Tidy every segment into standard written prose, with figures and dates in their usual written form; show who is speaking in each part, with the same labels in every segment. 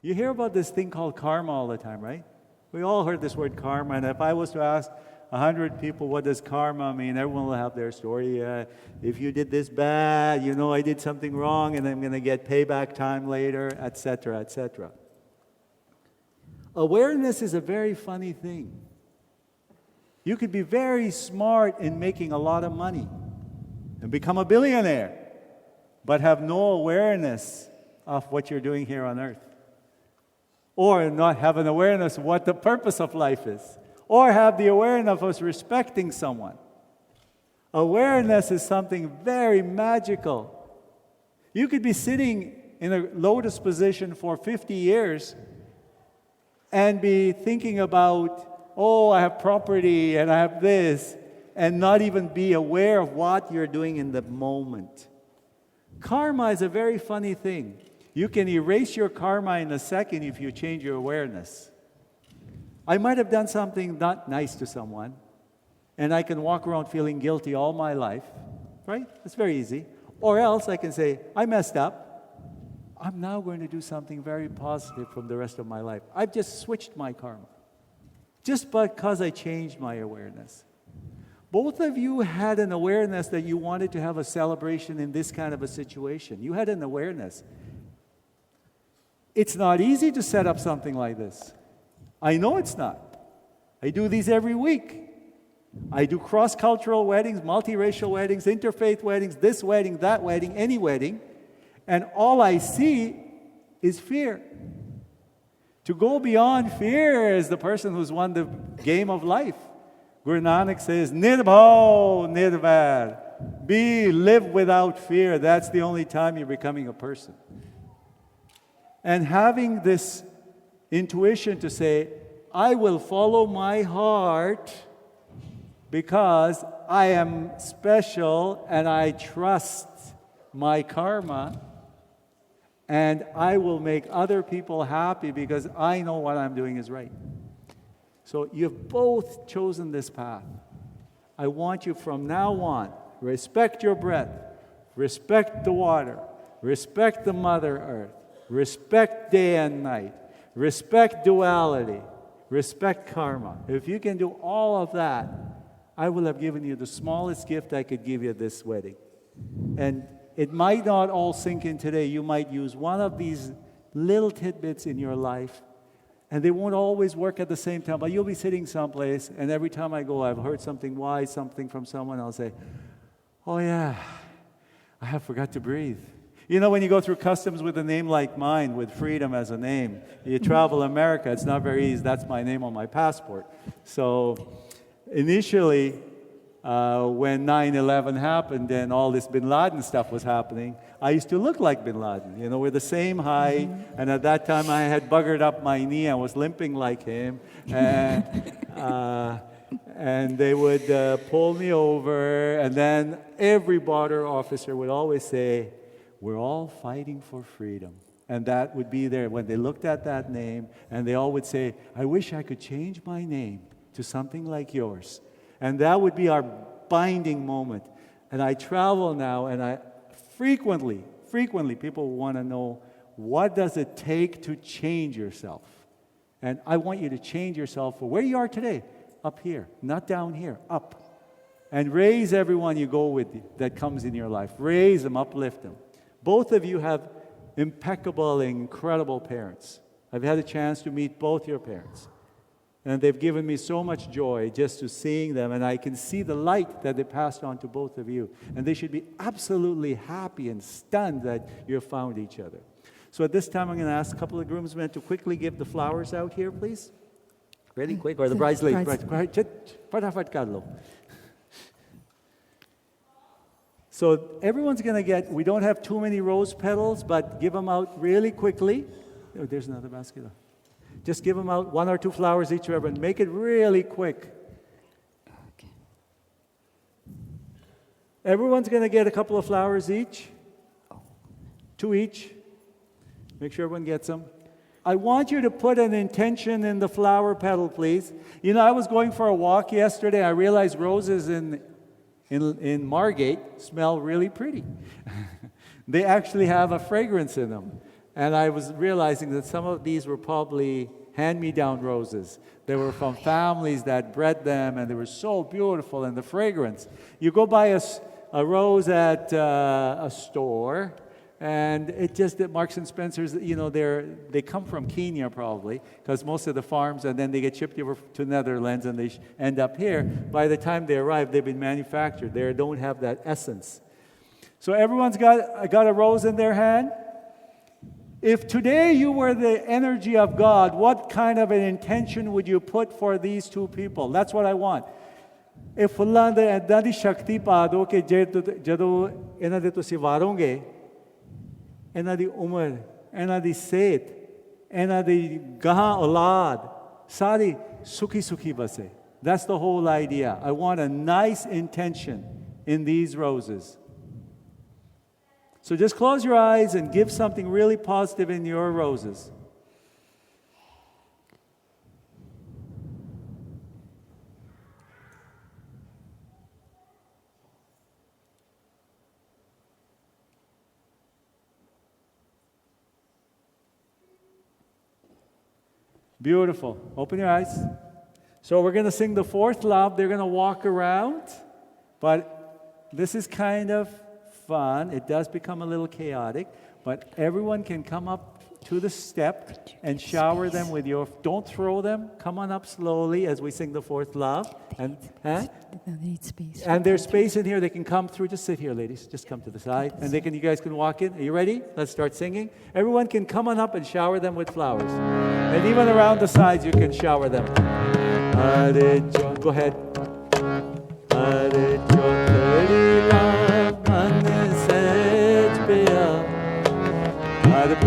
Speaker 1: You hear about this thing called karma all the time, right? We all heard this word karma, and if I was to ask 100 people what does karma mean, everyone will have their story. If you did this bad, I did something wrong, and I'm going to get payback time later, etc., etc. Awareness is a very funny thing. You could be very smart in making a lot of money and become a billionaire, but have no awareness of what you're doing here on earth. Or not have an awareness of what the purpose of life is. Or have the awareness of respecting someone. Awareness is something very magical. You could be sitting in a lotus position for 50 years and be thinking about, I have property and I have this, and not even be aware of what you're doing in the moment. Karma is a very funny thing. You can erase your karma in a second if you change your awareness. I might have done something not nice to someone, and I can walk around feeling guilty all my life, right? It's very easy. Or else I can say, I messed up. I'm now going to do something very positive from the rest of my life. I've just switched my karma. Just because I changed my awareness. Both of you had an awareness that you wanted to have a celebration in this kind of a situation. You had an awareness. It's not easy to set up something like this. I know it's not. I do these every week. I do cross-cultural weddings, multiracial weddings, interfaith weddings, this wedding, that wedding, any wedding. And all I see is fear. To go beyond fear is the person who's won the game of life. Guru Nanak says, Nirbhav Nirvair. Live without fear. That's the only time you're becoming a person. And having this intuition to say, I will follow my heart because I am special and I trust my karma, and I will make other people happy because I know what I'm doing is right. So you've both chosen this path. I want you from now on, respect your breath, respect the water, respect the Mother Earth, respect day and night, respect duality, respect karma. If you can do all of that, I will have given you the smallest gift I could give you at this wedding. And it might not all sink in today. You might use one of these little tidbits in your life, and they won't always work at the same time, but you'll be sitting someplace, and every time I go, I've heard something wise, something from someone, I'll say, oh yeah, I have forgot to breathe. You know, when you go through customs with a name like mine, with freedom as a name, you travel America, it's not very easy. That's my name on my passport. So initially, when 9/11 happened and all this Bin Laden stuff was happening, I used to look like Bin Laden. You know, we're the same height, and at that time I had buggered up my knee. I was limping like him, and they would pull me over, and then every border officer would always say, we're all fighting for freedom. And that would be there when they looked at that name, and they all would say, I wish I could change my name to something like yours. And that would be our binding moment. And I travel now, and I frequently people want to know, what does it take to change yourself? And I want you to change yourself for where you are today, up here, not down here, up. And raise everyone you go with that comes in your life. Raise them, uplift them. Both of you have impeccable, incredible parents. I've had a chance to meet both your parents. And they've given me so much joy just to seeing them, and I can see the light that they passed on to both of you. And they should be absolutely happy and stunned that you found each other. So at this time, I'm going to ask a couple of groomsmen to quickly give the flowers out here, please. Really quick, or the bride's lady. So everyone's going to get, we don't have too many rose petals, but give them out really quickly. Oh, there's another basket. Just give them out 1 or 2 flowers each, and make it really quick. Okay. Everyone's going to get a couple of flowers each. 2 each. Make sure everyone gets them. I want you to put an intention in the flower petal, please. You know, I was going for a walk yesterday. I realized roses in Margate smell really pretty. They actually have a fragrance in them. And I was realizing that some of these were probably hand-me-down roses. They were from families that bred them, and they were so beautiful, and the fragrance. You go buy a rose at a store, and it just at Marks and Spencer's, you know, they come from Kenya probably, because most of the farms, and then they get shipped over to Netherlands, and they end up here. By the time they arrive, they've been manufactured. They don't have that essence. So everyone's got a rose in their hand. If today you were the energy of God, what kind of an intention would you put for these two people? That's what I want. If Allah ne ਏਦਾਂ ਦੀ ਸ਼ਕਤੀ ਪਾ ਦਿਓ ਕਿ ਜਦੋਂ ਇਹਨਾਂ ਦੇ ਤੁਸੀਂ ਵਾਰੋਗੇ, ਇਹਨਾਂ ਦੀ ਉਮਰ, ਇਹਨਾਂ ਦੀ ਸਿਹਤ, ਇਹਨਾਂ ਦੀ ਗਾਹਾਂ ਔਲਾਦ ਸਾਰੀ ਸੁਖੀ ਸੁਖੀ ਬਸੇ. That's the whole idea. I want a nice intention in these roses. So just close your eyes and give something really positive in your roses. Beautiful. Open your eyes. So we're going to sing the fourth love. They're going to walk around, but this is kind of fun. It does become a little chaotic, but everyone can come up to the step and shower them with your, don't throw them, come on up slowly as we sing the fourth love. And there's space in here. They can come through. Just sit here, ladies. Just come to the side. And you guys can walk in. Are you ready? Let's start singing. Everyone can come on up and shower them with flowers. And even around the sides, you can shower them. Go ahead.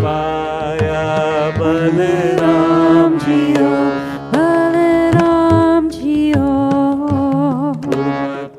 Speaker 1: Paya Balaram Jiyo, Balaram Jiyo, Urmak